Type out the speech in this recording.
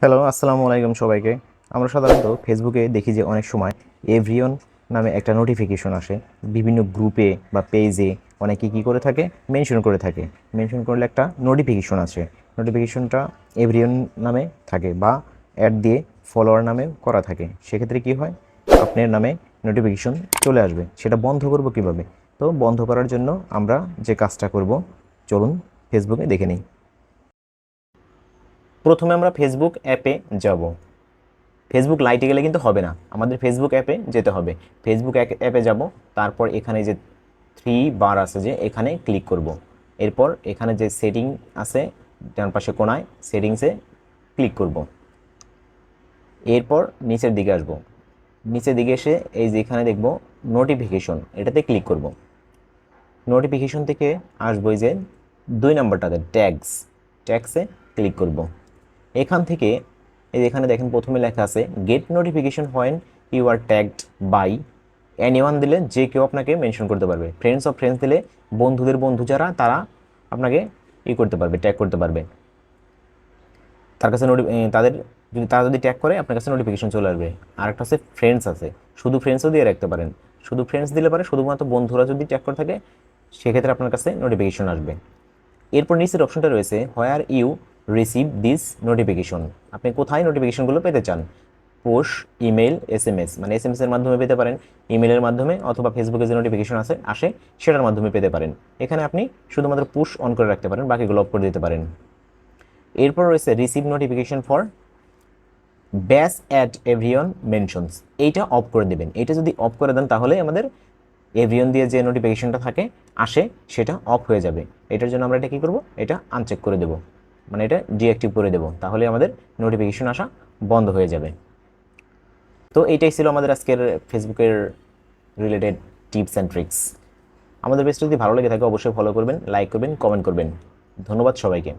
Hello, আসসালামু আলাইকুম সবাইকে। আমরা সাধারণত ফেসবুকে দেখি যে অনেক সময় এভরিওন নামে একটা নোটিফিকেশন আসে বিভিন্ন গ্রুপে বা পেজে। অনেকে কী করে থাকে, মেনশন করে থাকে। মেনশন করলে একটা নোটিফিকেশন আসে, নোটিফিকেশনটা এভরিওন নামে থাকে বা অ্যাড দিয়ে ফলোয়ার নামে করা থাকে। সেক্ষেত্রে কী হয়, আপনার নামে নোটিফিকেশন চলে আসবে। সেটা বন্ধ করব কিভাবে? তো বন্ধ করার জন্য আমরা যে কাজটা করব, চলুন ফেসবুকে দেখে নিই। প্রথমে আমরা ফেসবুক অ্যাপে যাব। ফেসবুক লাইটে গেলে কিন্তু হবে না, আমাদের ফেসবুক অ্যাপে যেতে হবে। ফেসবুক অ্যাপে যাব, তারপর এখানে যে থ্রি বার আছে যে এখানে ক্লিক করব। এরপর এখানে যে সেটিং আছে ডান পাশে কোনায়, সেটিংসে ক্লিক করব। এরপর নিচের দিকে আসব, নিচের দিকে এসে এই যে এখানে দেখব নোটিফিকেশন, এটাতে ক্লিক করব। নোটিফিকেশন থেকে আসবো এই যে 2 নাম্বারটাতে ট্যাগসে ক্লিক করব। এখান থেকে এই এখানে দেখেন প্রথমে লেখা আছে get notification when you are tagged by anyone. দিলে যে কেউ আপনাকে মেনশন করতে পারবে। ফ্রেন্ডস অফ ফ্রেন্ডস দিলে বন্ধুদের বন্ধু যারা, তারা আপনাকে করতে পারবে, ট্যাগ করতে পারবে। তার কাছে তাদের তারা যদি ট্যাগ করে আপনার কাছে নোটিফিকেশন চলে আসবে। আর একটা আছে ফ্রেন্ডস আছে, শুধু ফ্রেন্ডসও দিয়ে রাখতে পারেন। শুধু ফ্রেন্ডস দিলে পারে, শুধুমাত্র বন্ধুরা যদি ট্যাগ করে থাকে সেক্ষেত্রে আপনার কাছে নোটিফিকেশন আসবে। এরপর নিচের অপশনটা রয়েছে where you receive this notification. আপনি কোথায় নোটিফিকেশনগুলো পেতে চান? পুশ, ইমেল, এসএমএস, মানে এসএমএস এর মাধ্যমে পেতে পারেন, ইমেলের মাধ্যমে, অথবা ফেসবুকে যে নোটিফিকেশন আসে সেটার মাধ্যমে পেতে পারেন। এখানে আপনি শুধুমাত্র পুশ অন করে রাখতে পারেন, বাকিগুলো অফ করে দিতে পারেন। এরপর রয়েছে রিসিভ নোটিফিকেশন ফর ব্যাস অ্যাট এভরিওন মেনশনস, এইটা অফ করে দেবেন। এটা যদি অফ করে দেন তাহলে আমাদের এভরিওন দিয়ে যে নোটিফিকেশনটা আসে সেটা অফ হয়ে যাবে। এটার জন্য আমরা এটা কী করব, এটা আনচেক করে দেব, মানে এটা ডিঅ্যাক্টিভ করে দেব। তাহলে আমাদের নোটিফিকেশন আসা বন্ধ হয়ে যাবে। তো এইটাই ছিল আমাদের আজকের ফেসবুকের রিলেটেড টিপস অ্যান্ড ট্রিক্স। আমাদের পেজটা যদি ভালো লেগে থাকে অবশ্যই ফলো করবেন, লাইক করবেন, কমেন্ট করবেন। ধন্যবাদ সবাইকে।